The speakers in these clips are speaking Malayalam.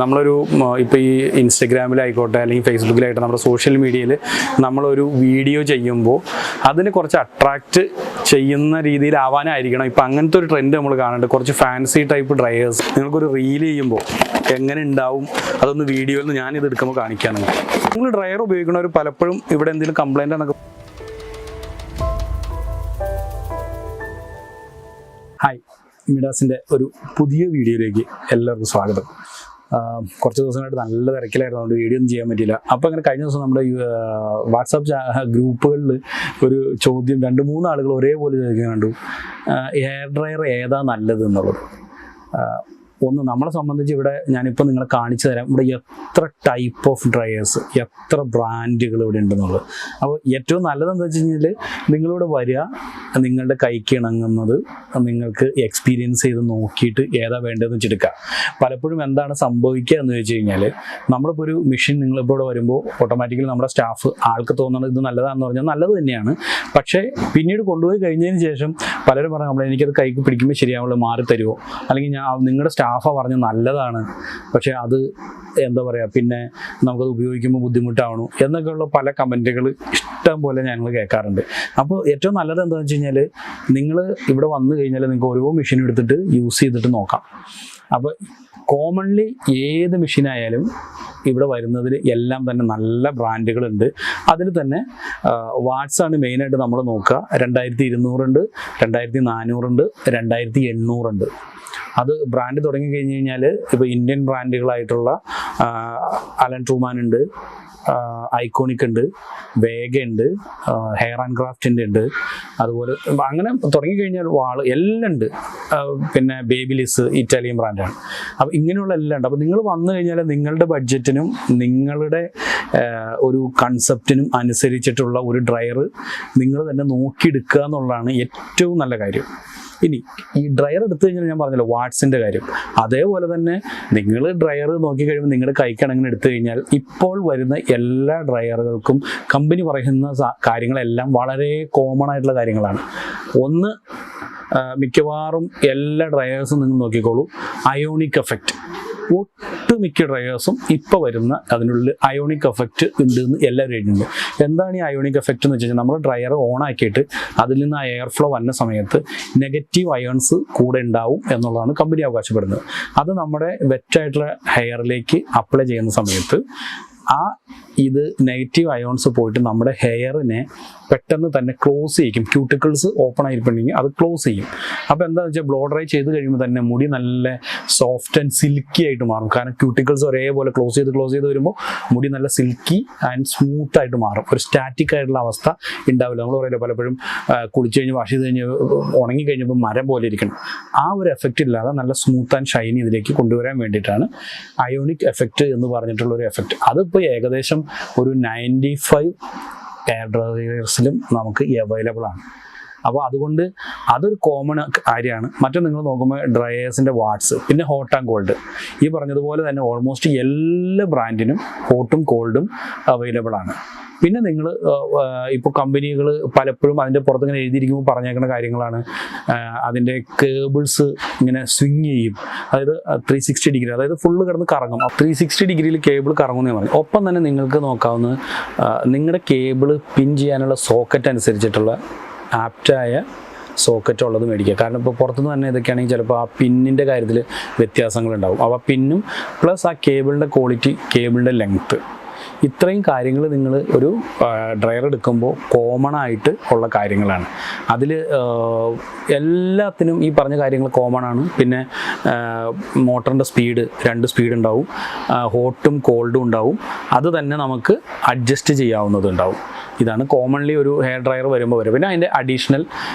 നമ്മളൊരു ഇപ്പോൾ ഈ ഇൻസ്റ്റഗ്രാമിലായിക്കോട്ടെ അല്ലെങ്കിൽ ഫേസ്ബുക്കിലായിട്ട് നമ്മുടെ സോഷ്യൽ മീഡിയയിൽ നമ്മളൊരു വീഡിയോ ചെയ്യുമ്പോൾ അതിന് കുറച്ച് അട്രാക്റ്റ് ചെയ്യുന്ന രീതിയിലാവാനായിരിക്കണം. ഇപ്പോൾ അങ്ങനത്തെ ഒരു ട്രെൻഡ് നമ്മൾ കാണുന്നുണ്ട്. കുറച്ച് ഫാൻസി ടൈപ്പ് ഡ്രയേഴ്സ് നിങ്ങൾക്കൊരു റീൽ ചെയ്യുമ്പോൾ എങ്ങനെ ഉണ്ടാവും അതൊന്ന് വീഡിയോയിൽ നിന്ന് ഞാനിത് എടുക്കുമ്പോൾ കാണിക്കുകയാണ്. നിങ്ങൾ ഡ്രയർ ഉപയോഗിക്കുന്നവർ പലപ്പോഴും ഇവിടെ എന്തെങ്കിലും കംപ്ലൈൻ്റ് ആണൊക്കെ. ഹായ്, മിഡാസിൻ്റെ ഒരു പുതിയ വീഡിയോയിലേക്ക് എല്ലാവർക്കും സ്വാഗതം. കുറച്ച് ദിവസങ്ങളായിട്ട് നല്ല തിരക്കിലായിരുന്നു, അതുകൊണ്ട് വീഡിയോ ഒന്നും ചെയ്യാൻ പറ്റിയില്ല. അപ്പോൾ അങ്ങനെ കഴിഞ്ഞ ദിവസം നമ്മുടെ വാട്സാപ്പ് ഗ്രൂപ്പുകളിൽ ഒരു ചോദ്യം 2-3 ആളുകൾ ഒരേപോലെ ചോദിക്കാൻ കണ്ടു, ഹെയർ ഡ്രയർ ഏതാ നല്ലത് എന്നുള്ളത്. ഒന്ന് നമ്മളെ സംബന്ധിച്ച് ഇവിടെ ഞാനിപ്പോൾ നിങ്ങളെ കാണിച്ചു തരാം. ഇവിടെ എത്ര ടൈപ്പ് ഓഫ് ഡ്രയേഴ്സ്, എത്ര ബ്രാൻഡുകൾ ഇവിടെ ഉണ്ടെന്നുള്ളത്. അപ്പോൾ ഏറ്റവും നല്ലതെന്താ വെച്ച് കഴിഞ്ഞാൽ നിങ്ങളിവിടെ വരിക, നിങ്ങളുടെ കൈക്ക് ഇണങ്ങുന്നത് നിങ്ങൾക്ക് എക്സ്പീരിയൻസ് ചെയ്ത് നോക്കിയിട്ട് ഏതാ വേണ്ടതെന്ന് വെച്ചെടുക്കുക. പലപ്പോഴും എന്താണ് സംഭവിക്കുക എന്ന് വെച്ച് കഴിഞ്ഞാൽ, നമ്മളിപ്പോൾ ഒരു മെഷീൻ നിങ്ങളിപ്പോൾ ഇവിടെ വരുമ്പോൾ ഓട്ടോമാറ്റിക്കലി നമ്മുടെ സ്റ്റാഫ് ആൾക്ക് തോന്നുന്നത് ഇത് നല്ലതാണെന്ന് പറഞ്ഞാൽ നല്ലത് തന്നെയാണ്. പക്ഷേ പിന്നീട് കൊണ്ടുപോയി കഴിഞ്ഞതിന് ശേഷം പലരും പറഞ്ഞു നമ്മൾ എനിക്കത് കൈക്ക് പിടിക്കുമ്പോൾ ശരിയാവുള്ളൂ, മാറി തരുമോ, അല്ലെങ്കിൽ നിങ്ങളുടെ സ്റ്റാഫ പറഞ്ഞു നല്ലതാണ് പക്ഷെ അത് എന്താ പറയുക പിന്നെ നമുക്കത് ഉപയോഗിക്കുമ്പോൾ ബുദ്ധിമുട്ടാവണു എന്നൊക്കെയുള്ള പല കമൻറ്റുകൾ ഇഷ്ടം പോലെ ഞങ്ങൾ കേൾക്കാറുണ്ട്. അപ്പോൾ ഏറ്റവും നല്ലത് എന്താണെന്ന് വെച്ച് കഴിഞ്ഞാൽ, നിങ്ങൾ ഇവിടെ വന്നു കഴിഞ്ഞാൽ നിങ്ങൾക്ക് ഓരോ മെഷീൻ എടുത്തിട്ട് യൂസ് ചെയ്തിട്ട് നോക്കാം. അപ്പോൾ കോമൺലി ഏത് മെഷീനായാലും ഇവിടെ വരുന്നതിൽ എല്ലാം തന്നെ നല്ല ബ്രാൻഡുകളുണ്ട്. അതിൽ തന്നെ വാട്ട്സാണ് മെയിനായിട്ട് നമ്മൾ നോക്കുക. 2200 ഉണ്ട്, 2400 ഉണ്ട്, 2800 ഉണ്ട്. അത് ബ്രാൻഡ് തുടങ്ങി കഴിഞ്ഞ് കഴിഞ്ഞാൽ ഇപ്പോൾ ഇന്ത്യൻ ബ്രാൻഡുകളായിട്ടുള്ള അലൻ ട്രൂമാൻ ഉണ്ട്, ഐക്കോണിക് ഉണ്ട്, വേഗ ഉണ്ട്, ഹെയർ ആൻഡ് ക്രാഫ്റ്റിൻ്റെ ഉണ്ട്, അതുപോലെ അങ്ങനെ തുടങ്ങിക്കഴിഞ്ഞാൽ എല്ലാം ഉണ്ട്. പിന്നെ ബേബിലിസ് ഇറ്റാലിയൻ ബ്രാൻഡാണ്. അപ്പോൾ ഇങ്ങനെയുള്ള എല്ലാം ഉണ്ട്. അപ്പോൾ നിങ്ങൾ വന്നു കഴിഞ്ഞാൽ നിങ്ങളുടെ ബഡ്ജറ്റിനും നിങ്ങളുടെ ഒരു കൺസെപ്റ്റിനും അനുസരിച്ചിട്ടുള്ള ഒരു ഡ്രയർ നിങ്ങൾ തന്നെ നോക്കിയെടുക്കുക എന്നുള്ളതാണ് ഏറ്റവും നല്ല കാര്യം. ഇനി ഈ ഡ്രയർ എടുത്തു കഴിഞ്ഞാൽ ഞാൻ പറഞ്ഞല്ലോ വാട്ട്സിൻ്റെ കാര്യം, അതേപോലെ തന്നെ നിങ്ങൾ ഡ്രയർ നോക്കിക്കഴിയുമ്പോൾ നിങ്ങളുടെ കൈക്കണങ്ങനെ എടുത്തു കഴിഞ്ഞാൽ ഇപ്പോൾ വരുന്ന എല്ലാ ഡ്രയറുകൾക്കും കമ്പനി പറയുന്ന കാര്യങ്ങളെല്ലാം വളരെ കോമൺ ആയിട്ടുള്ള കാര്യങ്ങളാണ്. ഒന്ന്, മിക്കവാറും എല്ലാ ഡ്രയേഴ്സും നിങ്ങൾ നോക്കിക്കോളൂ, അയോണിക് എഫക്റ്റ്. ഒട്ടുമിക്ക ഡ്രയേഴ്സും ഇപ്പോൾ വരുന്ന അതിനുള്ളിൽ അയോണിക് എഫക്റ്റ് ഉണ്ട് എന്ന് എല്ലാവരും എഴുതുന്നുണ്ട്. എന്താണ് ഈ അയോണിക് എഫക്റ്റ് എന്ന് വെച്ച് കഴിഞ്ഞാൽ, നമ്മൾ ഡ്രയർ ഓൺ ആക്കിയിട്ട് അതിൽ നിന്ന് ആ എയർ ഫ്ലോ വന്ന സമയത്ത് നെഗറ്റീവ് അയോൺസ് കൂടെ ഉണ്ടാവും എന്നുള്ളതാണ് കമ്പനി അവകാശപ്പെടുന്നത്. അത് നമ്മുടെ വെറ്റായിട്ടുള്ള ഹെയറിലേക്ക് അപ്ലൈ ചെയ്യുന്ന സമയത്ത് ഇത് നെഗറ്റീവ് അയോൺസ് പോയിട്ട് നമ്മുടെ ഹെയറിനെ പെട്ടെന്ന് തന്നെ ക്ലോസ് ചെയ്യും. ക്യൂട്ടിക്കിൾസ് ഓപ്പൺ ആയിട്ടുണ്ടെങ്കിൽ അത് ക്ലോസ് ചെയ്യും. അപ്പോൾ എന്താണെന്ന് വെച്ചാൽ ബ്ലോ ഡ്രൈ ചെയ്ത് കഴിയുമ്പോൾ തന്നെ മുടി നല്ല സോഫ്റ്റ് ആൻഡ് സിൽക്കി ആയിട്ട് മാറും. കാരണം ക്യൂട്ടിക്കിൾസ് ഒരേപോലെ ക്ലോസ് ചെയ്ത് വരുമ്പോൾ മുടി നല്ല സിൽക്കി ആൻഡ് സ്മൂത്ത് ആയിട്ട് മാറും. ഒരു സ്റ്റാറ്റിക് ആയിട്ടുള്ള അവസ്ഥ ഉണ്ടാവില്ല. നമ്മൾ പറയില്ല പലപ്പോഴും കുളിച്ച് കഴിഞ്ഞ് വാഷ് ചെയ്ത് കഴിഞ്ഞ് ഉണങ്ങി കഴിഞ്ഞപ്പോൾ മരം പോലെ ഇരിക്കണം. ആ ഒരു എഫക്റ്റ് ഇല്ലാതെ നല്ല സ്മൂത്ത് ആൻഡ് ഷൈനി ഇതിലേക്ക് കൊണ്ടുവരാൻ വേണ്ടിയിട്ടാണ് അയോണിക് എഫക്റ്റ് എന്ന് പറഞ്ഞിട്ടുള്ള ഒരു എഫക്റ്റ്. അതിപ്പോൾ ഏകദേശം ഒരു 95 എയർ ഡ്രയേഴ്സിലും നമുക്ക് അവൈലബിൾ ആണ്. അപ്പോൾ അതുകൊണ്ട് അതൊരു കോമൺ കാര്യമാണ്. മറ്റൊന്ന് നിങ്ങൾ നോക്കുമ്പോൾ ഡ്രയേഴ്സിൻ്റെ വാട്ട്സ്, പിന്നെ ഹോട്ട് ആൻഡ് കോൾഡ്. ഈ പറഞ്ഞതുപോലെ തന്നെ ഓൾമോസ്റ്റ് എല്ലാ ബ്രാൻഡിനും ഹോട്ടും കോൾഡും അവൈലബിൾ ആണ്. പിന്നെ നിങ്ങൾ ഇപ്പോൾ കമ്പനികൾ പലപ്പോഴും അതിൻ്റെ പുറത്തിങ്ങനെ എഴുതിയിരിക്കുമ്പോൾ പറഞ്ഞേക്കുന്ന കാര്യങ്ങളാണ്, അതിൻ്റെ കേബിൾസ് ഇങ്ങനെ സ്വിങ് ചെയ്യും. അതായത് 360 ഡിഗ്രി, അതായത് ഫുള്ള് കിടന്ന് കറങ്ങും. 360 ഡിഗ്രിയിൽ കേബിൾ കറങ്ങുമെന്ന് പറയും. ഒപ്പം തന്നെ നിങ്ങൾക്ക് നോക്കാവുന്നത് നിങ്ങളുടെ കേബിൾ പിൻ ചെയ്യാനുള്ള സോക്കറ്റ് അനുസരിച്ചിട്ടുള്ള ആപ്റ്റായ സോക്കറ്റ് ഉള്ളത് മേടിക്കുക. കാരണം ഇപ്പോൾ പുറത്തുനിന്ന് തന്നെ ഇതൊക്കെയാണെങ്കിൽ ചിലപ്പോൾ ആ പിന്നിൻ്റെ കാര്യത്തിൽ വ്യത്യാസങ്ങളുണ്ടാവും. അപ്പോൾ പിന്നും പ്ലസ് ആ കേബിളിൻ്റെ ക്വാളിറ്റി, കേബിളിൻ്റെ ലെങ്ത്ത്, ഇത്രയും കാര്യങ്ങൾ നിങ്ങൾ ഒരു ഡ്രയർ എടുക്കുമ്പോൾ കോമൺ ആയിട്ട് ഉള്ള കാര്യങ്ങളാണ്. അതിൽ എല്ലാത്തിനും ഈ പറഞ്ഞ കാര്യങ്ങൾ കോമൺ ആണ്. പിന്നെ മോട്ടറിൻ്റെ സ്പീഡ് 2 സ്പീഡ് ഉണ്ടാവും, ഹോട്ടും കോൾഡും ഉണ്ടാവും. അത് തന്നെ നമുക്ക് അഡ്ജസ്റ്റ് ചെയ്യാവുന്നതുണ്ടാവും. ഇതാണ് കോമൺലി ഒരു ഹെയർ ഡ്രയർ വരുമ്പോൾ വരും. പിന്നെ അതിൻ്റെ അഡീഷണൽ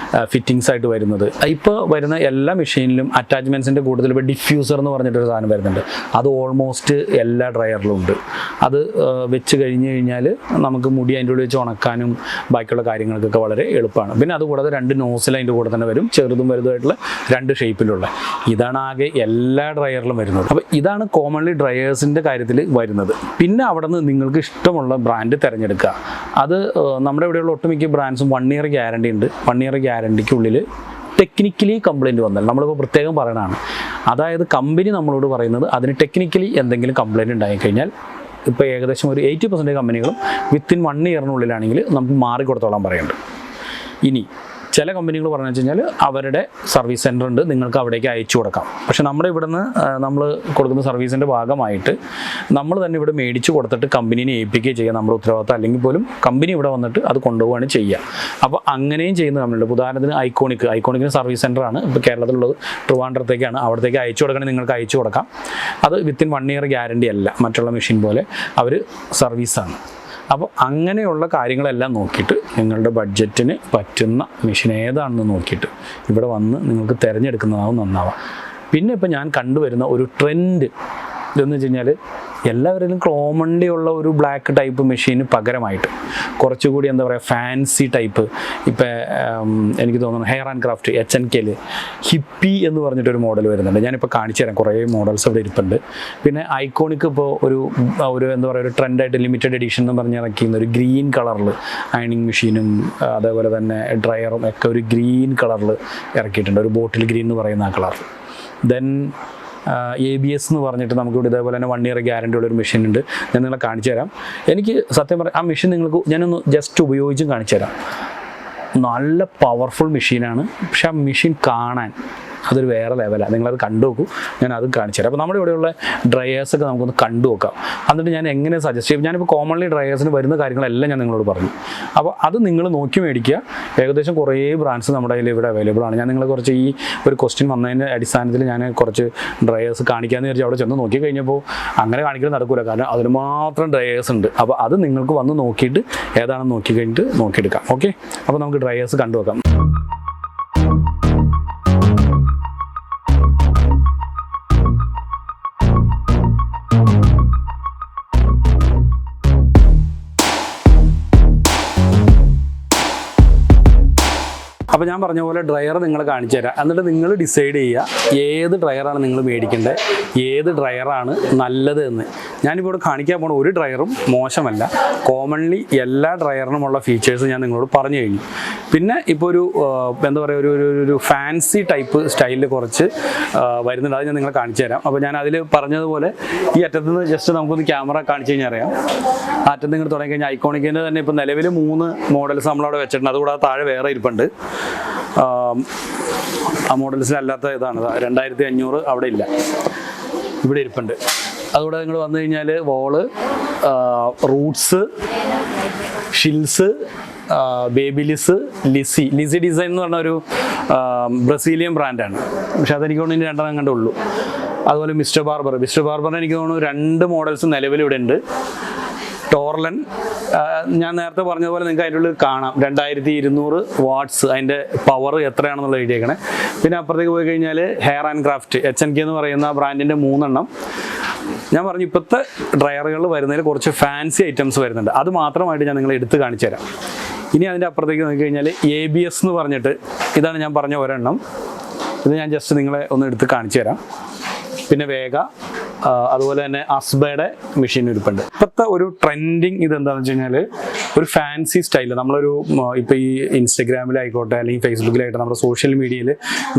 ഫിറ്റിങ്സ് ആയിട്ട് വരുന്നത്, ഇപ്പോൾ വരുന്ന എല്ലാ മെഷീനിലും അറ്റാച്ച്മെൻറ്റ്സിൻ്റെ കൂടുതൽ ഇപ്പോൾ ഡിഫ്യൂസർ എന്ന് പറഞ്ഞിട്ടൊരു സാധനം വരുന്നുണ്ട്. അത് ഓൾമോസ്റ്റ് എല്ലാ ഡ്രയറിലും ഉണ്ട്. അത് വെച്ച് കഴിഞ്ഞ് കഴിഞ്ഞാൽ നമുക്ക് മുടി അതിൻ്റെ ഉള്ളിൽ വെച്ച് ഉണക്കാനും ബാക്കിയുള്ള കാര്യങ്ങൾക്കൊക്കെ വളരെ എളുപ്പമാണ്. പിന്നെ അതുകൂടാതെ 2 നോസിൽ അതിൻ്റെ കൂടെ തന്നെ വരും, ചെറുതും വലുതുമായിട്ടുള്ള 2 ഷേപ്പിലുള്ള. ഇതാണ് ആകെ എല്ലാ ഡ്രയറിലും വരുന്നത്. അപ്പോൾ ഇതാണ് കോമൺലി ഡ്രയേഴ്സിൻ്റെ കാര്യത്തിൽ വരുന്നത്. പിന്നെ അവിടെ നിന്ന് നിങ്ങൾക്ക് ഇഷ്ടമുള്ള ബ്രാൻഡ് തിരഞ്ഞെടുക്കുക. അത് നമ്മുടെ ഇവിടെയുള്ള ഒട്ടുമിക്ക ബ്രാൻഡ്സും 1 ഇയർ ഗ്യാരണ്ടി ഉണ്ട്. 1 ഇയർ ഗ്യാരണ്ടിക്കുള്ളിൽ ടെക്നിക്കലി കംപ്ലയിൻറ്റ് വന്നാൽ നമ്മളിപ്പോൾ പ്രത്യേകം പറയണതാണ്. അതായത് കമ്പനി നമ്മളോട് പറയുന്നത് അതിന് ടെക്നിക്കലി എന്തെങ്കിലും കംപ്ലയിൻറ്റ് ഉണ്ടായിക്കഴിഞ്ഞാൽ ഇപ്പോൾ ഏകദേശം ഒരു 80% കമ്പനികളും വിത്തിൻ 1 ഇയറിനുള്ളിലാണെങ്കിൽ നമുക്ക് മാറിക്കൊടുത്തോളാൻ പറയുന്നുണ്ട്. ഇനി ചില കമ്പനികൾ പറഞ്ഞു വെച്ച് കഴിഞ്ഞാൽ അവരുടെ സർവീസ് സെൻ്റർ ഉണ്ട്, നിങ്ങൾക്ക് അവിടേക്ക് അയച്ചു കൊടുക്കാം. പക്ഷേ നമ്മുടെ ഇവിടുന്ന് നമ്മൾ കൊടുക്കുന്ന സർവീസിൻ്റെ ഭാഗമായിട്ട് നമ്മൾ തന്നെ ഇവിടെ മേടിച്ച് കൊടുത്തിട്ട് കമ്പനീനെ ഏൽപ്പിക്കുകയും ചെയ്യുക നമ്മുടെ ഉത്തരവാദിത്തം. അല്ലെങ്കിൽ പോലും കമ്പനി ഇവിടെ വന്നിട്ട് അത് കൊണ്ടുപോവുകയാണ് ചെയ്യുക. അപ്പോൾ അങ്ങനെയും ചെയ്യുന്ന കമ്പനിയുണ്ട്. ഉദാഹരണത്തിന് ഐക്കോണിക്കിന് സർവീസ് സെൻ്ററാണ് ഇപ്പോൾ കേരളത്തിലുള്ളത്, ട്രിവാൻഡ്രത്തേക്കാണ്. അവിടത്തേക്ക് അയച്ചു കൊടുക്കണമെങ്കിൽ നിങ്ങൾക്ക് അയച്ചു കൊടുക്കാം. അത് വിത്തിൻ 1 ഇയർ ഗ്യാരണ്ടി അല്ല, മറ്റുള്ള മെഷീൻ പോലെ അവർ സർവീസാണ്. അപ്പോൾ അങ്ങനെയുള്ള കാര്യങ്ങളെല്ലാം നോക്കിയിട്ട് നിങ്ങളുടെ ബഡ്ജറ്റിന് പറ്റുന്ന മെഷീൻ ഏതാണെന്ന് നോക്കിയിട്ട് ഇവിടെ വന്ന് നിങ്ങൾക്ക് തിരഞ്ഞെടുക്കുന്നതാവും നന്നാവുക. പിന്നെ ഇപ്പോൾ ഞാൻ കണ്ടുവരുന്ന ഒരു ട്രെൻഡ് ഇതെന്ന് വെച്ച് കഴിഞ്ഞാൽ എല്ലാവരിലും കോമൺലി ഉള്ള ഒരു ബ്ലാക്ക് ടൈപ്പ് മെഷീന് പകരമായിട്ട് കുറച്ചുകൂടി എന്താ പറയുക ഫാൻസി ടൈപ്പ്, ഇപ്പോൾ എനിക്ക് തോന്നുന്നു ഹെയർ ആൻഡ് ക്രാഫ്റ്റ് HNKയിൽ ഹിപ്പി എന്ന് പറഞ്ഞിട്ടൊരു മോഡൽ വരുന്നുണ്ട്. ഞാനിപ്പോൾ കാണിച്ചു തരാം, കുറേ മോഡൽസ് ഇവിടെ ഇരിപ്പുണ്ട്. പിന്നെ ഐക്കോണിക് ഇപ്പോൾ ഒരു എന്താ പറയുക ഒരു ട്രെൻഡായിട്ട് ലിമിറ്റഡ് എഡിഷൻ എന്ന് പറഞ്ഞ് ഇറക്കിയിരുന്ന ഒരു ഗ്രീൻ കളറിൽ അയണിങ് മെഷീനും അതേപോലെ തന്നെ ഡ്രയറും ഒക്കെ ഒരു ഗ്രീൻ കളറിൽ ഇറക്കിയിട്ടുണ്ട്, ഒരു ബോട്ടിൽ ഗ്രീൻ എന്ന് പറയുന്ന ആ കളർ. ദെൻ ABS എന്ന് പറഞ്ഞിട്ട് നമുക്കിവിടെ ഇതേപോലെ തന്നെ 1 ഇയർ ഗ്യാരണ്ടി ഉള്ളൊരു മെഷീൻ ഉണ്ട്. ഞാൻ നിങ്ങളെ കാണിച്ചു തരാം. എനിക്ക് സത്യം പറയാം ആ മെഷീൻ നിങ്ങൾക്ക് ഞാനൊന്ന് ജസ്റ്റ് ഉപയോഗിച്ചും കാണിച്ചു തരാം. നല്ല പവർഫുൾ മെഷീനാണ്. പക്ഷെ ആ മെഷീൻ കാണാൻ അതൊരു വേറെ ലെവലാണ്. നിങ്ങളത് കണ്ടു നോക്കൂ, ഞാൻ അതും കാണിച്ചു തരാം. അപ്പോൾ നമ്മുടെ ഇവിടെയുള്ള ഡ്രയേഴ്സൊക്കെ നമുക്കൊന്ന് കണ്ടു നോക്കാം. എന്നിട്ട് ഞാൻ എങ്ങനെ സജസ്റ്റ് ചെയ്യും, ഞാനിപ്പോൾ കോമൺലി ഡ്രയേഴ്സിന് വരുന്ന കാര്യങ്ങളെല്ലാം ഞാൻ നിങ്ങളോട് പറഞ്ഞു. അപ്പോൾ അത് നിങ്ങൾ നോക്കി മേടിക്കുക. ഏകദേശം കുറേ ബ്രാൻഡ്സ് നമ്മുടെ കയ്യിൽ ഇവിടെ അവൈലബിൾ ആണ്. ഞാൻ നിങ്ങളെ കുറച്ച് ഈ ഒരു ക്വസ്റ്റ്യൻ വന്നതിൻ്റെ അടിസ്ഥാനത്തിൽ ഞാൻ കുറച്ച് ഡ്രയേഴ്സ് കാണിക്കാമെന്ന് വിചാരിച്ചു അവിടെ ചെന്ന് നോക്കി കഴിഞ്ഞപ്പോൾ അങ്ങനെ കാണിക്കൽ നടക്കില്ല, കാരണം അതിന് മാത്രം ഡ്രയേഴ്സ് ഉണ്ട്. അപ്പോൾ അത് നിങ്ങൾക്ക് വന്ന് നോക്കിയിട്ട് ഏതാണെന്ന് നോക്കി കഴിഞ്ഞിട്ട് നോക്കിയെടുക്കാം. ഓക്കെ, അപ്പോൾ നമുക്ക് ഡ്രയേഴ്സ് കണ്ടു നോക്കാം. അപ്പോൾ ഞാൻ പറഞ്ഞ പോലെ ഡ്രയർ നിങ്ങൾ കാണിച്ചു തരാം. എന്നിട്ട് നിങ്ങൾ ഡിസൈഡ് ചെയ്യുക ഏത് ഡ്രയറാണ് നിങ്ങൾ മേടിക്കേണ്ടത്, ഏത് ഡ്രയറാണ് നല്ലത് എന്ന്. ഞാനിപ്പോൾ ഇവിടെ കാണിക്കാൻ പോണ ഒരു ഡ്രയറും മോശമല്ല. കോമൺലി എല്ലാ ഡ്രയറിനുമുള്ള ഫീച്ചേഴ്സ് ഞാൻ നിങ്ങളോട് പറഞ്ഞു കഴിഞ്ഞു. പിന്നെ ഇപ്പോൾ ഒരു എന്താ പറയുക ഒരു ഫാൻസി ടൈപ്പ് സ്റ്റൈലിൽ കുറച്ച് വരുന്നുണ്ട്, അത് ഞാൻ നിങ്ങളെ കാണിച്ചു തരാം. അപ്പോൾ ഞാൻ അതിൽ പറഞ്ഞതുപോലെ ഈ അറ്റത്ത് നിന്ന് ജസ്റ്റ് നമുക്കൊന്ന് ക്യാമറ കാണിച്ചു കഴിഞ്ഞാൽ അറിയാം. ആ അറ്റത്ത് നിങ്ങൾ തുടങ്ങി കഴിഞ്ഞാൽ ഐക്കോണിക്കിൻ്റെ തന്നെ ഇപ്പോൾ നിലവിൽ 3 മോഡൽസ് നമ്മളവിടെ വെച്ചിട്ടുണ്ട്. അതുകൂടാതെ താഴെ വേറെ ഇരിപ്പുണ്ട്. ആ മോഡൽസിലല്ലാത്ത ഇതാണ് 2500 അവിടെ ഇല്ല, ഇവിടെ ഇരിപ്പുണ്ട്. അതുകൂടെ നിങ്ങൾ വന്നു കഴിഞ്ഞാൽ വോള്, റൂട്ട്സ്, ഷിൽസ്, ബേബിലിസ്, ലിസി ഡിസൈൻ എന്ന് പറഞ്ഞ ഒരു ബ്രസീലിയൻ ബ്രാൻഡാണ്. പക്ഷെ അതെനിക്ക് തോന്നുന്നു 2 കണ്ടേ ഉള്ളൂ. അതുപോലെ മിസ്റ്റർ ബാർബറിന് എനിക്ക് തോന്നുന്നു 2 മോഡൽസ് നിലവിലിവിടെ ഉണ്ട്. ടോർലൻ ഞാൻ നേരത്തെ പറഞ്ഞതുപോലെ നിങ്ങൾക്ക് അതിൻ്റെ ഉള്ളിൽ കാണാം 2200 വാട്ട്സ്, അതിൻ്റെ പവർ എത്രയാണെന്നുള്ള എഴുതിയേക്കണേ. പിന്നെ അപ്പുറത്തേക്ക് പോയി കഴിഞ്ഞാൽ ഹെയർ ആൻഡ് ക്രാഫ്റ്റ് HNK എന്ന് പറയുന്ന ബ്രാൻഡിൻ്റെ 3 എണ്ണം. ഞാൻ പറഞ്ഞു ഇപ്പോഴത്തെ ഡ്രയറുകൾ വരുന്നതിൽ കുറച്ച് ഫാൻസി ഐറ്റംസ് വരുന്നുണ്ട്, അത് മാത്രമായിട്ട് ഞാൻ നിങ്ങളെ എടുത്ത് കാണിച്ചു തരാം. ഇനി അതിൻ്റെ അപ്പുറത്തേക്ക് നോക്കി കഴിഞ്ഞാൽ ABS എന്ന് പറഞ്ഞിട്ട് ഇതാണ് ഞാൻ പറഞ്ഞ ഒരെണ്ണം. ഇത് ഞാൻ ജസ്റ്റ് നിങ്ങളെ ഒന്ന് എടുത്ത് കാണിച്ചു തരാം. പിന്നെ വേഗ, അതുപോലെ തന്നെ അസ്ബയുടെ മെഷീൻ ഇരിപ്പുണ്ട്. ഇപ്പോഴത്തെ ഒരു ട്രെൻഡിങ് ഇതെന്താണെന്ന് വെച്ച് കഴിഞ്ഞാൽ ഒരു ഫാൻസി സ്റ്റൈൽ. നമ്മളൊരു ഇപ്പോൾ ഈ ഇൻസ്റ്റഗ്രാമിലായിക്കോട്ടെ അല്ലെങ്കിൽ ഫേസ്ബുക്കിലായിട്ട് നമ്മുടെ സോഷ്യൽ മീഡിയയിൽ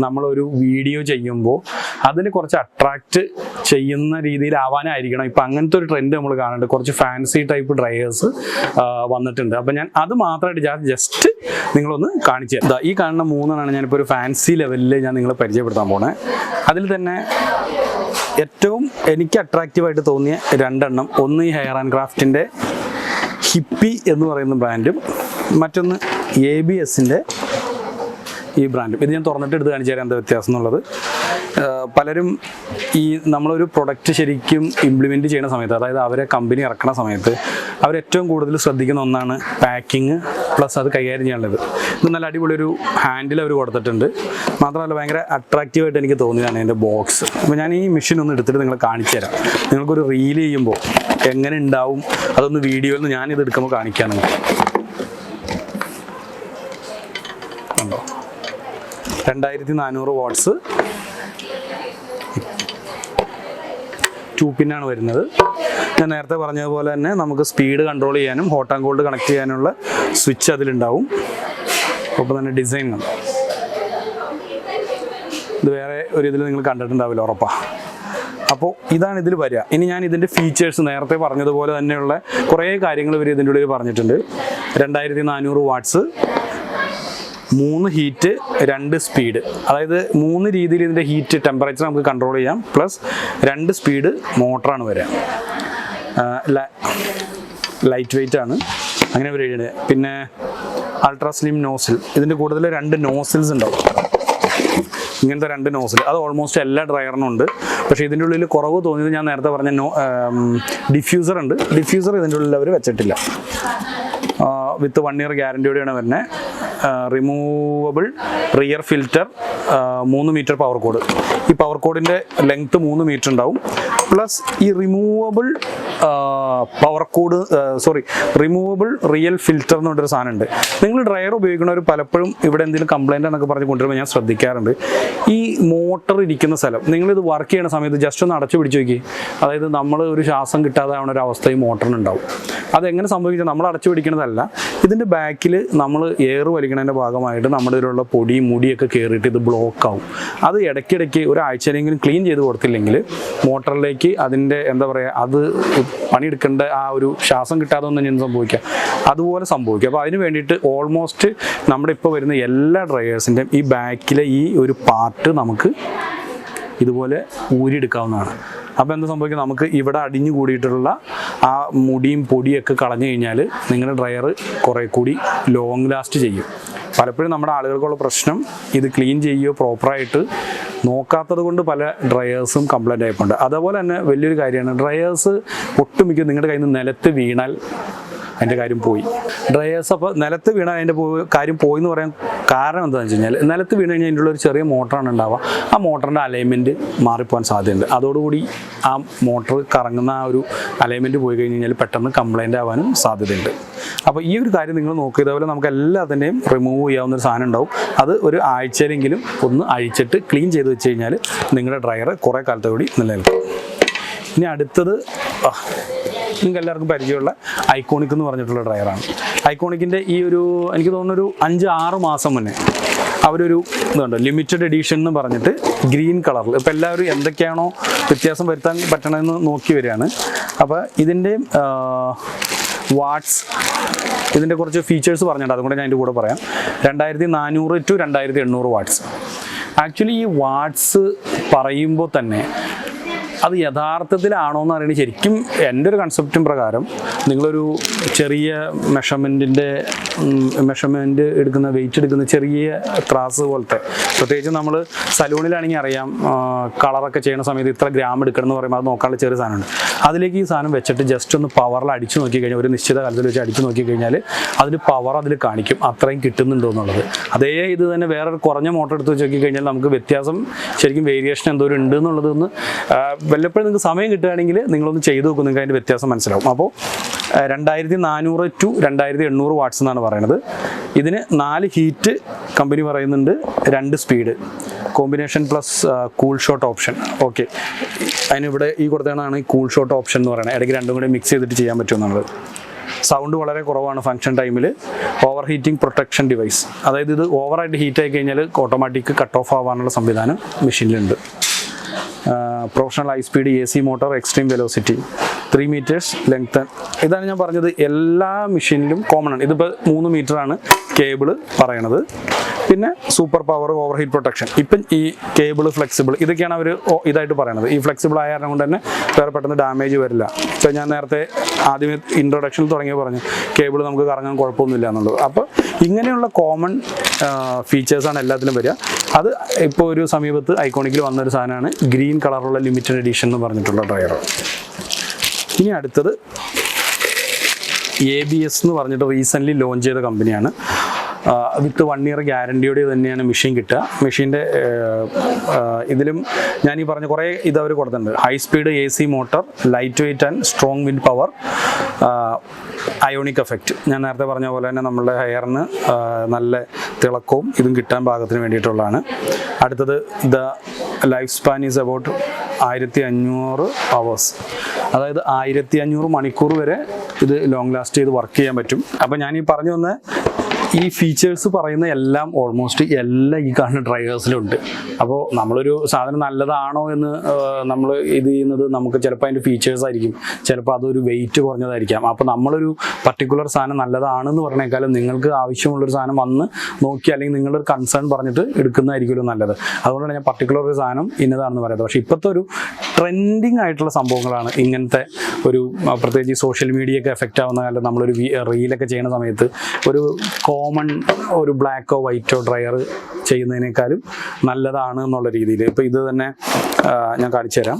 നമ്മളൊരു വീഡിയോ ചെയ്യുമ്പോൾ അതിന് കുറച്ച് അട്രാക്റ്റ് ചെയ്യുന്ന രീതിയിലാവാനായിരിക്കണം ഇപ്പം അങ്ങനത്തെ ഒരു ട്രെൻഡ് നമ്മൾ കാണുന്നുണ്ട്. കുറച്ച് ഫാൻസി ടൈപ്പ് ഡ്രയേഴ്സ് വന്നിട്ടുണ്ട്. അപ്പം ഞാൻ അത് മാത്രമായിട്ട് ജസ്റ്റ് നിങ്ങളൊന്ന് കാണിച്ചു തരാം. ഈ കാണുന്ന 3 ഞാനിപ്പോൾ ഒരു ഫാൻസി ലെവലിൽ ഞാൻ നിങ്ങളെ പരിചയപ്പെടുത്താൻ പോണേ. അതിൽ തന്നെ ഏറ്റവും എനിക്ക് അട്രാക്റ്റീവായിട്ട് തോന്നിയ 2 എണ്ണം, ഒന്ന് ഈ ഹെയർ ആൻഡ് ക്രാഫ്റ്റിൻ്റെ ഹിപ്പി എന്ന് പറയുന്ന ബ്രാൻഡും മറ്റൊന്ന് ABSൻ്റെ ഈ ബ്രാൻഡും. ഇത് ഞാൻ തുറന്നിട്ട് എടുത്ത് കാണിച്ചു തരാം എന്താ വ്യത്യാസം എന്നുള്ളത്. പലരും ഈ നമ്മളൊരു പ്രൊഡക്റ്റ് ശരിക്കും ഇംപ്ലിമെൻറ്റ് ചെയ്യുന്ന സമയത്ത്, അതായത് അവരെ കമ്പനി ഇറക്കുന്ന സമയത്ത് അവരേറ്റവും കൂടുതൽ ശ്രദ്ധിക്കുന്ന ഒന്നാണ് പാക്കിങ് പ്ലസ് അത് കൈകാര്യം ചെയ്യാനുള്ളത്. ഇത് നല്ല അടിപൊളിയൊരു ഹാൻഡിൽ അവർ കൊടുത്തിട്ടുണ്ട്. മാത്രമല്ല ഭയങ്കര അട്രാക്റ്റീവായിട്ട് എനിക്ക് തോന്നിയതാണ് എൻ്റെ ബോക്സ്. അപ്പോൾ ഞാൻ ഈ മെഷീൻ ഒന്ന് എടുത്തിട്ട് നിങ്ങളെ കാണിച്ചു തരാം. നിങ്ങൾക്കൊരു റീൽ ചെയ്യുമ്പോൾ എങ്ങനെ ഉണ്ടാവും അതൊന്ന് വീഡിയോയിൽ നിന്ന് ഞാനിത് എടുക്കുമ്പോൾ കാണിക്കാൻ നിങ്ങൾക്ക്. ഉണ്ടോ 2400 വാട്ട്സ് 2 പിന്നാണ് വരുന്നത്. ഞാൻ നേരത്തെ പറഞ്ഞതുപോലെ തന്നെ നമുക്ക് സ്പീഡ് കൺട്രോൾ ചെയ്യാനും ഹോട്ട് ആൻഡ് കോൾഡ് കണക്ട് ചെയ്യാനുള്ള സ്വിച്ച് അതിലുണ്ടാവും. ഒപ്പം തന്നെ ഡിസൈൻ ഇത് വേറെ ഒരു ഇതിൽ നിങ്ങൾ കണ്ടിട്ടുണ്ടാവില്ല ഉറപ്പാണ്. അപ്പോൾ ഇതാണ് ഇതിൽ വരിക. ഇനി ഞാൻ ഇതിൻ്റെ ഫീച്ചേഴ്സ് നേരത്തെ പറഞ്ഞതുപോലെ തന്നെയുള്ള കുറേ കാര്യങ്ങൾ ഇവർ ഇതിൻ്റെ ഉള്ളിൽ പറഞ്ഞിട്ടുണ്ട്. 2400 വാട്ട്സ്, 3 ഹീറ്റ്, 2 സ്പീഡ്. അതായത് 3 രീതിയിൽ ഇതിൻ്റെ ഹീറ്റ് ടെമ്പറേച്ചർ നമുക്ക് കൺട്രോൾ ചെയ്യാം. പ്ലസ് 2 സ്പീഡ് മോട്ടറാണ് വരിക. ലൈറ്റ് വെയിറ്റ് ആണ്, അങ്ങനെ വരികയാണ്. പിന്നെ അൾട്രാ സ്ലിം നോസിൽ, ഇതിൻ്റെ കൂടുതൽ 2 നോസിൽസ് ഉണ്ടാവും. ഇങ്ങനത്തെ 2 നോസിൽ, അത് ഓൾമോസ്റ്റ് എല്ലാ ഡ്രയറിനും ഉണ്ട്. പക്ഷേ ഇതിൻ്റെ ഉള്ളിൽ കുറവ് തോന്നിയത് ഞാൻ നേരത്തെ പറഞ്ഞ ഡിഫ്യൂസർ ഉണ്ട്. ഡിഫ്യൂസർ ഇതിൻ്റെ ഉള്ളിൽ അവർ വെച്ചിട്ടില്ല. വിത്ത് 1 ഇയർ ഗ്യാരണ്ടിയോടെയാണ് വരുന്നത്. Removable rear filter, 3 metre power cord. ഈ പവർ കോഡിൻ്റെ ലെങ്ത്ത് 3 മീറ്റർ ഉണ്ടാവും. പ്ലസ് ഈ റിമൂവബിൾ റിമൂവബിൾ റിയൽ ഫിൽറ്റർ എന്ന് പറഞ്ഞൊരു സാധനം ഉണ്ട്. നിങ്ങൾ ഡ്രയർ ഉപയോഗിക്കുന്നവർ പലപ്പോഴും ഇവിടെ എന്തെങ്കിലും കംപ്ലൈൻറ്റ് എന്നൊക്കെ പറഞ്ഞ് കൊണ്ടുവരുമ്പോൾ ഞാൻ ശ്രദ്ധിക്കാറുണ്ട്. ഈ മോട്ടർ ഇരിക്കുന്ന സ്ഥലം നിങ്ങളിത് വർക്ക് ചെയ്യുന്ന സമയത്ത് ജസ്റ്റ് ഒന്ന് അടച്ചു പിടിച്ച് നോക്കി. അതായത് നമ്മൾ ഒരു ശ്വാസം കിട്ടാതെ ആവുന്ന ഒരു അവസ്ഥ ഈ മോട്ടറിനുണ്ടാവും. അതെങ്ങനെ സംഭവിച്ചാൽ നമ്മൾ അടച്ചു പിടിക്കുന്നതല്ല, ഇതിൻ്റെ ബാക്കിൽ നമ്മൾ എയർ വലിക്കുന്നതിൻ്റെ ഭാഗമായിട്ട് നമ്മുടെ ഇതിലുള്ള പൊടിയും മുടിയൊക്കെ കയറിയിട്ട് ഇത് ബ്ലോക്ക് ആവും. അത് ഇടയ്ക്കിടയ്ക്ക് ഒരാഴ്ചയിലെങ്കിലും ക്ലീൻ ചെയ്ത് കൊടുത്തില്ലെങ്കിൽ മോട്ടറിലേക്ക് അതിൻ്റെ എന്താ പറയുക, അത് പണിയെടുക്കേണ്ട ആ ഒരു ശ്വാസം കിട്ടാതെ ഒന്നും ഞാൻ സംഭവിക്കാം, അതുപോലെ സംഭവിക്കും. അപ്പോൾ അതിന് വേണ്ടിയിട്ട് ഓൾമോസ്റ്റ് നമ്മുടെ ഇപ്പോൾ വരുന്ന എല്ലാ ഡ്രയേഴ്സിൻ്റെയും ഈ ബാക്കിലെ ഈ ഒരു പാർട്ട് നമുക്ക് ഇതുപോലെ ഊരിയെടുക്കാവുന്നതാണ്. അപ്പോൾ എന്താ സംഭവിക്കുക, നമുക്ക് ഇവിടെ അടിഞ്ഞു കൂടിയിട്ടുള്ള ആ മുടിയും പൊടിയൊക്കെ കളഞ്ഞു കഴിഞ്ഞാൽ നിങ്ങളുടെ ഡ്രയർ കുറേ കൂടി ലോങ് ലാസ്റ്റ് ചെയ്യും. പലപ്പോഴും നമ്മുടെ ആളുകൾക്കുള്ള പ്രശ്നം ഇത് ക്ലീൻ ചെയ്യുകയോ പ്രോപ്പറായിട്ട് നോക്കാത്തത് കൊണ്ട് പല ഡ്രയേഴ്സും കംപ്ലൈൻ്റ് ആയിപ്പോണ്ട്. അതേപോലെ തന്നെ വലിയൊരു കാര്യമാണ്, ഡ്രയേഴ്സ് ഒട്ടുമിക്ക നിങ്ങളുടെ കയ്യിൽ നിന്ന് നിലത്ത് വീണാൽ അതിൻ്റെ കാര്യം പോയി. ഡ്രയേഴ്സ് അപ്പോൾ നിലത്ത് വീണാൽ അതിൻ്റെ കാര്യം പോയി എന്ന് പറയാൻ കാരണം എന്താണെന്ന് വെച്ച് കഴിഞ്ഞാൽ, നിലത്ത് വീണ് കഴിഞ്ഞാൽ അതിൻ്റെ ഉള്ള ഒരു ചെറിയ മോട്ടറാണ് ഉണ്ടാവുക. ആ മോട്ടറിൻ്റെ അലൈൻമെൻറ്റ് മാറിപ്പോകാൻ സാധ്യതയുണ്ട്. അതോടുകൂടി ആ മോട്ടർ കറങ്ങുന്ന ആ ഒരു അലൈൻമെൻറ്റ് പോയി കഴിഞ്ഞ് കഴിഞ്ഞാൽ പെട്ടെന്ന് കംപ്ലൈൻ്റ് ആവാനും സാധ്യതയുണ്ട്. അപ്പോൾ ഈ ഒരു കാര്യം നിങ്ങൾ നോക്കുക. ഇതേപോലെ നമുക്ക് എല്ലാത്തിൻ്റെയും റിമൂവ് ചെയ്യാവുന്ന ഒരു സാധനം ഉണ്ടാവും. അത് ഒരു ആഴ്ചയിലെങ്കിലും ഒന്ന് അഴിച്ചിട്ട് ക്ലീൻ ചെയ്ത് വെച്ച് കഴിഞ്ഞാൽ നിങ്ങളുടെ ഡ്രയർ കുറേ കാലത്തോടെ നിലനിൽക്കും. ഇനി അടുത്തത് നിങ്ങൾക്ക് എല്ലാവർക്കും പരിചയമുള്ള ഐക്കോണിക് എന്ന് പറഞ്ഞിട്ടുള്ള ഡ്രയറാണ്. ഐക്കോണിക്കിൻ്റെ ഈ ഒരു എനിക്ക് തോന്നുന്നൊരു 5-6 മാസം മുന്നേ അവരൊരു ഇതുണ്ട്, ലിമിറ്റഡ് എഡിഷൻ എന്ന് പറഞ്ഞിട്ട് ഗ്രീൻ കളറിൽ. ഇപ്പോൾ എല്ലാവരും എന്തൊക്കെയാണോ വ്യത്യാസം വരുത്താൻ പറ്റണമെന്ന് നോക്കി വരികയാണ്. അപ്പോൾ ഇതിൻ്റെ വാട്ട്സ്, ഇതിൻ്റെ കുറച്ച് ഫീച്ചേഴ്സ് പറഞ്ഞിട്ടുണ്ട്, അതുകൊണ്ട് ഞാൻ അതിൻ്റെ കൂടെ പറയാം. 2400 to 2800 വാട്ട്സ്. ആക്ച്വലി ഈ വാട്ട്സ് പറയുമ്പോൾ തന്നെ അത് യഥാർത്ഥത്തിലാണോ എന്ന് അറിയണത് ശരിക്കും എൻ്റെ ഒരു കൺസെപ്റ്റും പ്രകാരം നിങ്ങളൊരു ചെറിയ മെഷർമെൻറ്റ് എടുക്കുന്ന വെയിറ്റ് എടുക്കുന്ന ചെറിയ ത്രാസ് പോലത്തെ, പ്രത്യേകിച്ച് നമ്മൾ സലൂണിലാണെങ്കിൽ അറിയാം കളറൊക്കെ ചെയ്യുന്ന സമയത്ത് ഇത്ര ഗ്രാം എടുക്കണം എന്ന് പറയുമ്പോൾ അത് നോക്കാനുള്ള ചെറിയ സാധനമുണ്ട്. അതിലേക്ക് ഈ സാധനം വെച്ചിട്ട് ജസ്റ്റ് ഒന്ന് പവറിൽ അടിച്ചു നോക്കിക്കഴിഞ്ഞാൽ, ഒരു നിശ്ചിത കാലത്തിൽ വെച്ച് അടിച്ചു നോക്കിക്കഴിഞ്ഞാൽ അതിൽ പവർ അതിൽ കാണിക്കും അത്രയും കിട്ടുന്നുണ്ടോ എന്നുള്ളത്. അതേ ഇത് തന്നെ വേറൊരു കുറഞ്ഞ മോട്ടർ എടുത്ത് വെച്ച് നോക്കിക്കഴിഞ്ഞാൽ നമുക്ക് വ്യത്യാസം ശരിക്കും വേരിയേഷൻ എന്തോരം ഉണ്ട് എന്നുള്ളതൊന്ന് വല്ലപ്പോഴും നിങ്ങൾക്ക് സമയം കിട്ടുകയാണെങ്കിൽ നിങ്ങളൊന്ന് ചെയ്ത് നോക്കും, നിങ്ങൾക്ക് അതിൻ്റെ വ്യത്യാസം മനസ്സിലാവും. അപ്പോൾ 2400 to 2800 വാട്ട്സ് എന്നാണ് പറയുന്നത്. ഇതിന് 4 ഹീറ്റ് കമ്പനി പറയുന്നുണ്ട്, 2 speed, combination plus cool shot option. Okay, അതിനിവിടെ ഈ കൊടുത്തതാണ് ഈ കൂൾ ഷോട്ട് ഓപ്ഷൻ എന്ന് പറയുന്നത്. ഇടയ്ക്ക് രണ്ടും കൂടി മിക്സ് ചെയ്തിട്ട് ചെയ്യാൻ പറ്റുമെന്നുള്ളത്. സൗണ്ട് വളരെ കുറവാണ് ഫങ്ഷൻ ടൈമിൽ. ഓവർ ഹീറ്റിംഗ് പ്രൊട്ടക്ഷൻ ഡിവൈസ്, അതായത് ഇത് ഓവറായിട്ട് ഹീറ്റ് ആയി കഴിഞ്ഞാൽ ഓട്ടോമാറ്റിക് കട്ട് ഓഫ് ആവാനുള്ള സംവിധാനം മെഷീനിലുണ്ട്. Professional high speed AC motor, extreme velocity, 3 meters length. ഇതാണ് ഞാൻ പറഞ്ഞത്, എല്ലാ മെഷീനിലും കോമൺ ആണ്. ഇതിപ്പോൾ 3 മീറ്ററാണ് കേബിള് പറയണത്. പിന്നെ super power, over heat protection. ഇപ്പം ഈ കേബിൾ ഫ്ലെക്സിബിൾ ഇതൊക്കെയാണ് അവർ ഇതായിട്ട് പറയണത്. ഈ ഫ്ലെക്സിബിൾ ആയ കാരണം കൊണ്ട് തന്നെ വേറെ പെട്ടെന്ന് ഡാമേജ് വരില്ല. ഇപ്പോൾ ഞാൻ നേരത്തെ ആദ്യമേ ഇൻട്രൊഡക്ഷനിൽ തുടങ്ങിയ പറഞ്ഞു കേബിൾ നമുക്ക് കറങ്ങാൻ കുഴപ്പമൊന്നുമില്ല എന്നുള്ളത്. അപ്പോൾ ഇങ്ങനെയുള്ള കോമൺ ഫീച്ചേഴ്സാണ് എല്ലാത്തിലും വരിക. അത് ഇപ്പോൾ ഒരു സമീപത്ത് ഐക്കോണിക്കിൽ വന്നൊരു സാധനമാണ് ഗ്രീൻ കളറുള്ള ലിമിറ്റഡ് എഡിഷൻ എന്ന് പറഞ്ഞിട്ടുള്ള ഡ്രയർ. ഇനി അടുത്തത് ABS എന്ന് പറഞ്ഞിട്ട് റീസെൻ്റ്ലി ലോഞ്ച് ചെയ്ത കമ്പനിയാണ്. വിത്ത് 1 ഇയർ ഗ്യാരണ്ടിയോടെ തന്നെയാണ് മെഷീൻ കിട്ടുക. മെഷീൻ്റെ ഇതിലും ഞാൻ ഈ പറഞ്ഞ കുറേ ഇതവർ കൊടുത്തിട്ടുണ്ട്. High speed AC motor, light weight and strong wind power, ionic effect. ഞാൻ നേരത്തെ പറഞ്ഞ പോലെ തന്നെ നമ്മളുടെ ഹെയറിന് നല്ല തിളക്കവും ഇതും കിട്ടാൻ പാകത്തിന് വേണ്ടിയിട്ടുള്ളതാണ്. അടുത്തത് the life span is about 1500 hours, അതായത് 1500 മണിക്കൂർ വരെ ഇത് ലോങ് ലാസ്റ്റ് ചെയ്ത് വർക്ക് ചെയ്യാൻ പറ്റും. അപ്പോൾ ഞാൻ ഈ പറഞ്ഞു വന്ന ഈ ഫീച്ചേഴ്സ് പറയുന്ന എല്ലാം ഓൾമോസ്റ്റ് എല്ലാ ഈ കാണുന്ന ഡ്രൈവേഴ്സിലുണ്ട്. അപ്പോൾ നമ്മളൊരു സാധനം നല്ലതാണോ എന്ന് നമ്മൾ ഇത് ചെയ്യുന്നത് നമുക്ക് ചിലപ്പോൾ അതിൻ്റെ ഫീച്ചേഴ്സ് ആയിരിക്കും, ചിലപ്പോൾ അതൊരു വെയിറ്റ് കുറഞ്ഞതായിരിക്കാം. അപ്പോൾ നമ്മളൊരു പർട്ടിക്കുലർ സാധനം നല്ലതാണെന്ന് പറഞ്ഞേക്കാളും നിങ്ങൾക്ക് ആവശ്യമുള്ളൊരു സാധനം വന്ന് നോക്കി അല്ലെങ്കിൽ നിങ്ങളൊരു കൺസേൺ പറഞ്ഞിട്ട് എടുക്കുന്നതായിരിക്കുമല്ലോ നല്ലത്. അതുകൊണ്ടാണ് ഞാൻ പർട്ടിക്കുലർ ഒരു സാധനം ഇന്നതാണെന്ന് പറയുന്നത്. പക്ഷേ ഇപ്പോഴത്തെ ഒരു ട്രെൻഡിങ് ആയിട്ടുള്ള സംഭവങ്ങളാണ് ഇങ്ങനത്തെ ഒരു, പ്രത്യേകിച്ച് സോഷ്യൽ മീഡിയയൊക്കെ എഫക്റ്റ് ആവുന്ന കാലത്ത് നമ്മളൊരു റീലൊക്കെ ചെയ്യുന്ന സമയത്ത് ഒരു കോമൺ ഒരു ബ്ലാക്കോ വൈറ്റോ ഡ്രയർ ചെയ്യുന്നതിനേക്കാളും നല്ലതാണ് എന്നുള്ള രീതിയിൽ. ഇപ്പോൾ ഇത് തന്നെ ഞാൻ കാണിച്ചു തരാം.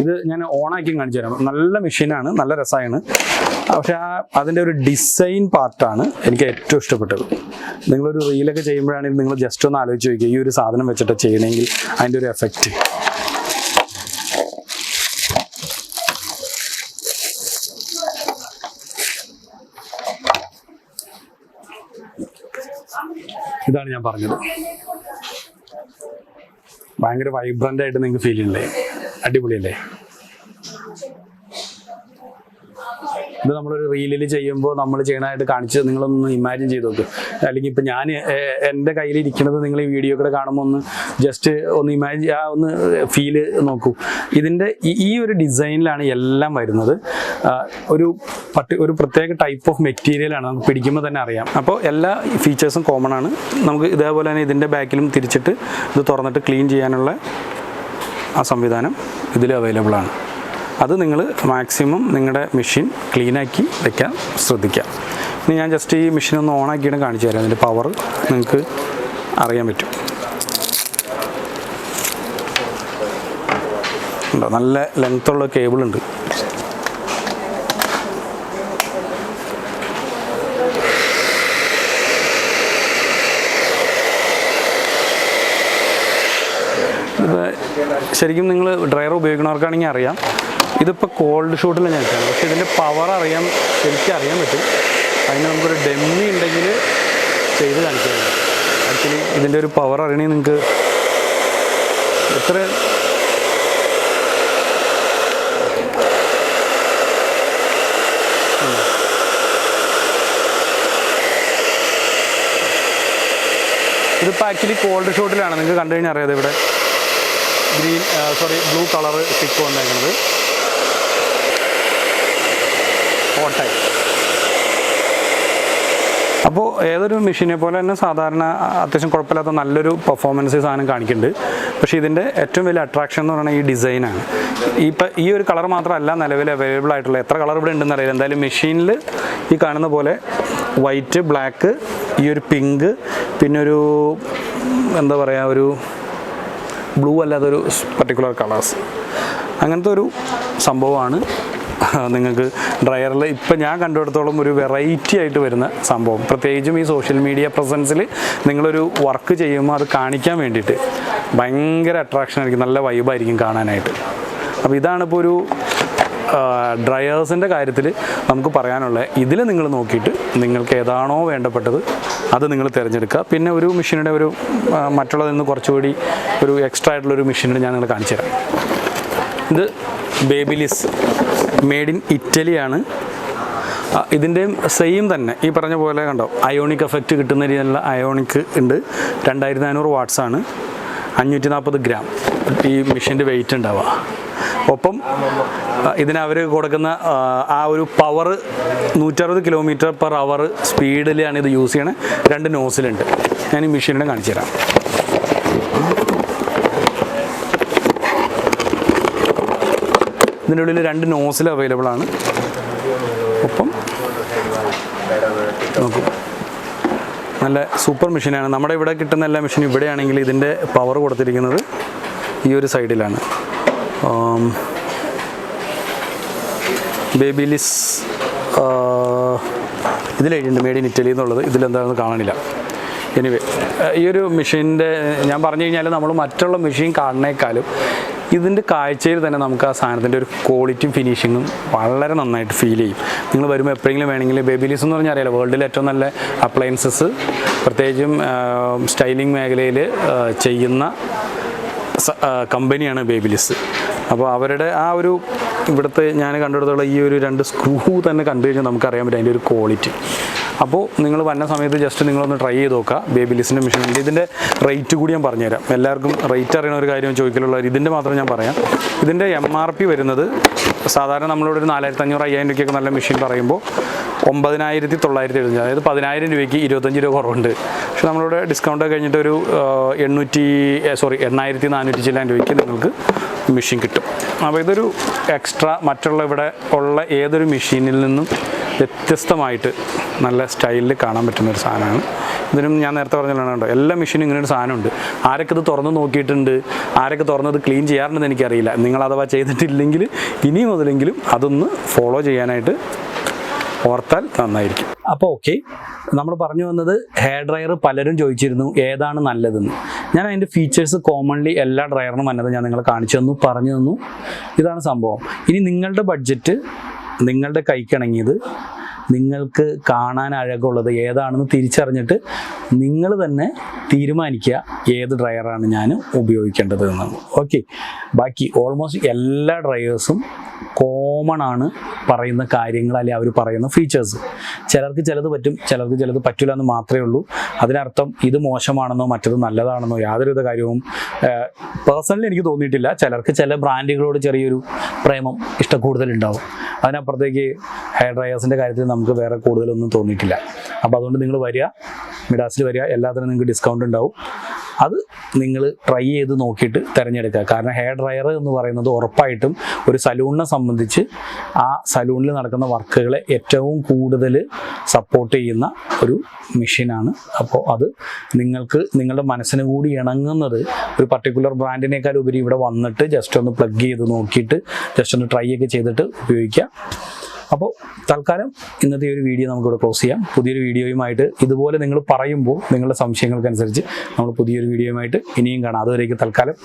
ഇത് ഞാൻ ഓണാക്കി കാണിച്ചു തരാം. നല്ല മെഷീനാണ്, നല്ല രസമാണ്. പക്ഷെ അതിൻ്റെ ഒരു ഡിസൈൻ പാർട്ടാണ് എനിക്ക് ഏറ്റവും ഇഷ്ടപ്പെട്ടത്. നിങ്ങളൊരു റീലൊക്കെ ചെയ്യുമ്പോഴാണെങ്കിൽ നിങ്ങൾ ജസ്റ്റ് ഒന്ന് ആലോചിച്ച് നോക്കുക, ഈ ഒരു സാധനം വെച്ചിട്ട് ചെയ്യണമെങ്കിൽ അതിൻ്റെ ഒരു എഫക്റ്റ്. ഇതാണ് ഞാൻ പറഞ്ഞത്. ഭയങ്കര വൈബ്രൻ്റ് ആയിട്ട് നിങ്ങൾക്ക് ഫീൽ ചെയ്യില്ലേ? അടിപൊളിയല്ലേ? ഇത് നമ്മളൊരു റീലിൽ ചെയ്യുമ്പോൾ നമ്മൾ ചെയ്യണമായിട്ട് കാണിച്ച് നിങ്ങളൊന്ന് ഇമാജിൻ ചെയ്ത് നോക്ക്. അല്ലെങ്കിൽ ഇപ്പം ഞാൻ എൻ്റെ കയ്യിലിരിക്കുന്നത് നിങ്ങൾ ഈ വീഡിയോ കൂടെ കാണുമ്പോൾ ഒന്ന് ജസ്റ്റ് ഒന്ന് ഇമാജിൻ, ഒന്ന് ഫീല് നോക്കൂ. ഇതിൻ്റെ ഈ ഒരു ഡിസൈനിലാണ് എല്ലാം വരുന്നത്. ഒരു പ്രത്യേക ടൈപ്പ് ഓഫ് മെറ്റീരിയലാണ്, നമുക്ക് പിടിക്കുമ്പോൾ തന്നെ അറിയാം. അപ്പോൾ എല്ലാ ഫീച്ചേഴ്സും കോമൺ ആണ്. നമുക്ക് ഇതേപോലെ തന്നെ ഇതിൻ്റെ ബാക്കിലും തിരിച്ചിട്ട് ഇത് തുറന്നിട്ട് ക്ലീൻ ചെയ്യാനുള്ള ആ സംവിധാനം ഇതിൽ അവൈലബിൾ ആണ്. അത് നിങ്ങൾ മാക്സിമം നിങ്ങളുടെ മെഷീൻ ക്ലീനാക്കി വെക്കാൻ ശ്രദ്ധിക്കുക. ഇനി ഞാൻ ജസ്റ്റ് ഈ മെഷീൻ ഒന്ന് ഓണാക്കിയിട്ട് കാണിച്ചു തരാം. അതിൻ്റെ പവർ നിങ്ങൾക്ക് അറിയാൻ പറ്റും. ഉണ്ടോ? നല്ല ലെങ്ത്തുള്ള കേബിളുണ്ട്. ശരിക്കും നിങ്ങൾ ഡ്രയർ ഉപയോഗിക്കുന്നവർക്കാണെങ്കിൽ അറിയാം. ഇതിപ്പോൾ കോൾഡ് ഷൂട്ടിൽ ഞാൻ വെച്ചാണ്, പക്ഷേ ഇതിൻ്റെ പവർ ശരിക്കും അറിയാൻ പറ്റും. അതിന് നമുക്കൊരു ഡെമ്മി ഉണ്ടെങ്കിൽ ചെയ്ത് കാണിക്കാൻ പറ്റും. ആക്ച്വലി ഇതിൻ്റെ ഒരു പവർ അറിയണമെങ്കിൽ നിങ്ങൾക്ക് എത്ര ഇതിപ്പോൾ ആക്ച്വലി കോൾഡ് ഷൂട്ടിലാണ്. നിങ്ങൾക്ക് കണ്ടു കഴിഞ്ഞാൽ അറിയാതെ ഇവിടെ ബ്ലൂ കളർ സ്റ്റിക്ക് വന്നേക്കുന്നത് ഹോട്ടായി. അപ്പോൾ ഏതൊരു മെഷീനെ പോലെ തന്നെ സാധാരണ അത്യാവശ്യം കുഴപ്പമില്ലാത്ത നല്ലൊരു പെർഫോമൻസ് സാധനം കാണിക്കുന്നുണ്ട്. പക്ഷേ ഇതിൻ്റെ ഏറ്റവും വലിയ അട്രാക്ഷൻ എന്ന് പറയുന്നത് ഈ ഡിസൈനാണ്. ഇപ്പം ഈ ഒരു കളർ മാത്രമല്ല നിലവിൽ അവൈലബിൾ ആയിട്ടുള്ള, എത്ര കളർ ഇവിടെ ഉണ്ടെന്ന് അറിയില്ല. എന്തായാലും മെഷീനിൽ ഈ കാണുന്ന പോലെ വൈറ്റ്, ബ്ലാക്ക്, ഈ ഒരു പിങ്ക്, പിന്നെ ഒരു എന്താ പറയുക, ഒരു ബ്ലൂ അല്ലാതൊരു പർട്ടിക്കുലർ കളേഴ്സ്, അങ്ങനത്തെ ഒരു സംഭവമാണ് നിങ്ങൾക്ക് ഡ്രയറിൽ ഇപ്പം ഞാൻ കണ്ടുപിടുത്തോളം ഒരു വെറൈറ്റി ആയിട്ട് വരുന്ന സംഭവം. പ്രത്യേകിച്ചും ഈ സോഷ്യൽ മീഡിയ പ്രസൻസിൽ നിങ്ങളൊരു വർക്ക് ചെയ്യുമ്പോൾ അത് കാണിക്കാൻ വേണ്ടിയിട്ട് ഭയങ്കര അട്രാക്ഷൻ ആയിരിക്കും, നല്ല വൈബായിരിക്കും കാണാനായിട്ട്. അപ്പോൾ ഇതാണിപ്പോൾ ഒരു ഡ്രയേഴ്സിൻ്റെ കാര്യത്തിൽ നമുക്ക് പറയാനുള്ളത്. ഇതിൽ നിങ്ങൾ നോക്കിയിട്ട് നിങ്ങൾക്ക് ഏതാണോ വേണ്ടപ്പെട്ടത് അത് നിങ്ങൾ തിരഞ്ഞെടുക്കുക. പിന്നെ ഒരു മെഷീനുടെ ഒരു മറ്റുള്ളതിൽ നിന്ന് കുറച്ചുകൂടി ഒരു എക്സ്ട്രാ ആയിട്ടുള്ളൊരു മെഷീനുടെ ഞാൻ നിങ്ങൾ കാണിച്ചു തരാം. ഇത് ബേബിലിസ്, മെയ്ഡ് ഇൻ ഇറ്റലിയാണ്. ഇതിൻ്റെയും സെയിം തന്നെ ഈ പറഞ്ഞ പോലെ കണ്ടോ, അയോണിക് എഫക്റ്റ് കിട്ടുന്ന രീതിയിലുള്ള അയോണിക് ഉണ്ട്. 2400 വാട്ട്സാണ്, 540 ഗ്രാം ഈ മെഷീൻ്റെ വെയിറ്റ് ഉണ്ടാവുക. ഒപ്പം ഇതിനവർ കൊടുക്കുന്ന ആ ഒരു പവർ 160 km/h സ്പീഡിലാണ് ഇത് യൂസ് ചെയ്യണത്. 2 നോസിലുണ്ട്. ഞാൻ ഈ മെഷീനിനെ കാണിച്ചു തരാം. ഇതിൻ്റെ ഉള്ളിൽ 2 നോസിൽ അവൈലബിൾ ആണ്. ഒപ്പം നോക്കൂ, നല്ല സൂപ്പർ മെഷീനാണ്. നമ്മുടെ ഇവിടെ കിട്ടുന്ന എല്ലാ മെഷീനും ഇവിടെയാണെങ്കിൽ ഇതിൻ്റെ പവർ കൊടുത്തിരിക്കുന്നത് ഈ ഒരു സൈഡിലാണ്. ബേബിലിസ് ഇതിലെഴുതിയിട്ടുണ്ട് മെയ്ഡ് ഇൻ ഇറ്റലി എന്നുള്ളത്. ഇതിലെന്താണെന്ന് കാണാനില്ല. എനിവേ, ഈ ഒരു മെഷീൻ്റെ ഞാൻ പറഞ്ഞു കഴിഞ്ഞാൽ നമ്മൾ മറ്റുള്ള മെഷീൻ കാണുന്നേക്കാളും ഇതിൻ്റെ കാഴ്ചയിൽ തന്നെ നമുക്ക് ആ സാധനത്തിൻ്റെ ഒരു ക്വാളിറ്റിയും ഫിനിഷിങ്ങും വളരെ നന്നായിട്ട് ഫീൽ ചെയ്യും. നിങ്ങൾ വരുമ്പോൾ എപ്പോഴെങ്കിലും വേണമെങ്കിൽ ബേബിലിസ് എന്ന് പറഞ്ഞാൽ അറിയാലോ, വേൾഡിലെ ഏറ്റവും നല്ല അപ്ലയൻസസ്, പ്രത്യേകിച്ചും സ്റ്റൈലിംഗ് മേഖലയിൽ ചെയ്യുന്ന കമ്പനിയാണ് ബേബിലിസ്. അപ്പോൾ അവരുടെ ആ ഒരു ഇവിടുത്തെ ഞാൻ കണ്ടെടുത്തുള്ള ഈ ഒരു 2 സ്ക്രൂ തന്നെ കണ്ടു കഴിഞ്ഞാൽ നമുക്കറിയാൻ പറ്റും അതിൻ്റെ ഒരു ക്വാളിറ്റി. അപ്പോൾ നിങ്ങൾ വന്ന സമയത്ത് ജസ്റ്റ് നിങ്ങളൊന്ന് ട്രൈ ചെയ്ത് നോക്കുക. ബേബിലിസിൻ്റെ മെഷീൻ ഉണ്ട്. ഇതിൻ്റെ റേറ്റ് കൂടി ഞാൻ പറഞ്ഞുതരാം. എല്ലാവർക്കും റേറ്റ് അറിയുന്ന ഒരു കാര്യം ചോദിക്കലുള്ളവർ ഇതിൻ്റെ മാത്രം ഞാൻ പറയാം. ഇതിൻ്റെ MRP വരുന്നത് സാധാരണ നമ്മളിവിടെ ഒരു 4500-5000 രൂപയ്ക്കൊക്കെ നല്ല മെഷീൻ പറയുമ്പോൾ 99,970, അതായത് 10,000 രൂപയ്ക്ക് 25 രൂപ കുറവുണ്ട്. പക്ഷെ നമ്മളിവിടെ ഡിസ്കൗണ്ട് കഴിഞ്ഞിട്ട് ഒരു 8,400 ചില്ലാൻ രൂപയ്ക്ക് നിങ്ങൾക്ക് മെഷീൻ കിട്ടും. അപ്പോൾ ഇതൊരു എക്സ്ട്രാ മറ്റുള്ള ഇവിടെ ഉള്ള ഏതൊരു മെഷീനിൽ നിന്നും വ്യത്യസ്തമായിട്ട് നല്ല സ്റ്റൈലിൽ കാണാൻ പറ്റുന്ന ഒരു സാധനമാണ്. ഇതിനും ഞാൻ നേരത്തെ പറഞ്ഞല്ലോ, എല്ലാ മെഷീനും ഇങ്ങനെ ഒരു സാധനമുണ്ട്. ആരൊക്കെ ഇത് തുറന്ന് നോക്കിയിട്ടുണ്ട്, ആരൊക്കെ തുറന്നത് ക്ലീൻ ചെയ്യാറുണ്ടെന്ന് എനിക്കറിയില്ല. നിങ്ങൾ അഥവാ ചെയ്തിട്ടില്ലെങ്കിൽ ഇനി മുതലെങ്കിലും അതൊന്ന് ഫോളോ ചെയ്യാനായിട്ട് ഓർത്താൽ നന്നായിരിക്കും. അപ്പോൾ ഓക്കെ, നമ്മൾ പറഞ്ഞു വന്നത് ഹെയർ ഡ്രയർ പലരും ചോദിച്ചിരുന്നു ഏതാണ് നല്ലതെന്ന്. ഞാൻ അതിൻ്റെ ഫീച്ചേഴ്സ് കോമൺലി എല്ലാ ഡ്രയറിനും വന്നത് ഞാൻ നിങ്ങളെ കാണിച്ചു തന്നു, പറഞ്ഞു തന്നു. ഇതാണ് സംഭവം. ഇനി നിങ്ങളുടെ ബഡ്ജറ്റ്, നിങ്ങളുടെ കൈക്കിണങ്ങിയത്, നിങ്ങൾക്ക് കാണാൻ അഴകുള്ളത് ഏതാണെന്ന് തിരിച്ചറിഞ്ഞിട്ട് നിങ്ങൾ തന്നെ തീരുമാനിക്കുക ഏത് ഡ്രയറാണ് ഞാൻ ഉപയോഗിക്കേണ്ടത് എന്നാണ്. ഓക്കെ, ബാക്കി ഓൾമോസ്റ്റ് എല്ലാ ഡ്രയേഴ്സും കോമൺ ആണ് പറയുന്ന കാര്യങ്ങൾ, അല്ലെങ്കിൽ അവർ പറയുന്ന ഫീച്ചേഴ്സ്. ചിലർക്ക് ചിലത് പറ്റും, ചിലർക്ക് ചിലത് പറ്റില്ല എന്ന് മാത്രമേ ഉള്ളൂ. അതിനർത്ഥം ഇത് മോശമാണെന്നോ മറ്റത് നല്ലതാണെന്നോ യാതൊരുവിധ കാര്യവും പേഴ്സണലി എനിക്ക് തോന്നിയിട്ടില്ല. ചിലർക്ക് ചില ബ്രാൻഡുകളോട് ചെറിയൊരു പ്രേമം, ഇഷ്ടക്കൂടുതലുണ്ടാവും. അതിനപ്പുറത്തേക്ക് ഹെയർ ഡ്രയേഴ്സിൻ്റെ കാര്യത്തിൽ നമുക്ക് വേറെ കൂടുതലൊന്നും തോന്നിയിട്ടില്ല. അപ്പോൾ അതുകൊണ്ട് നിങ്ങൾ വരിക, മിഡാസിൽ വരിക, എല്ലാത്തിനും നിങ്ങൾക്ക് ഡിസ്കൗണ്ട് ഉണ്ടാവും. അത് നിങ്ങൾ ട്രൈ ചെയ്ത് നോക്കിയിട്ട് തിരഞ്ഞെടുക്കുക. കാരണം ഹെയർ ഡ്രയർ എന്ന് പറയുന്നത് ഉറപ്പായിട്ടും ഒരു സലൂണിനെ സംബന്ധിച്ച് ആ സലൂണിൽ നടക്കുന്ന വർക്കുകളെ ഏറ്റവും കൂടുതൽ സപ്പോർട്ട് ചെയ്യുന്ന ഒരു മെഷീനാണ്. അപ്പോൾ അത് നിങ്ങൾക്ക് നിങ്ങളുടെ മനസ്സിന് കൂടി ഇണങ്ങുന്നത് ഒരു പർട്ടിക്കുലർ ബ്രാൻഡിനേക്കാൾ ഉപരി ഇവിടെ വന്നിട്ട് ജസ്റ്റ് ഒന്ന് പ്ലഗ് ചെയ്ത് നോക്കിയിട്ട് ജസ്റ്റ് ഒന്ന് ട്രൈ ഒക്കെ ചെയ്തിട്ട് ഉപയോഗിക്കുക. അപ്പോൾ തൽക്കാലം ഇന്നത്തെ ഒരു വീഡിയോ നമുക്കിവിടെ ക്ലോസ് ചെയ്യാം. പുതിയൊരു വീഡിയോയുമായിട്ട് ഇതുപോലെ നിങ്ങൾ പറയുമ്പോൾ നിങ്ങളുടെ സംശയങ്ങൾക്കനുസരിച്ച് നമ്മൾ പുതിയൊരു വീഡിയോയുമായിട്ട് ഇനിയും കാണാം. അതുവരേക്കും തൽക്കാലം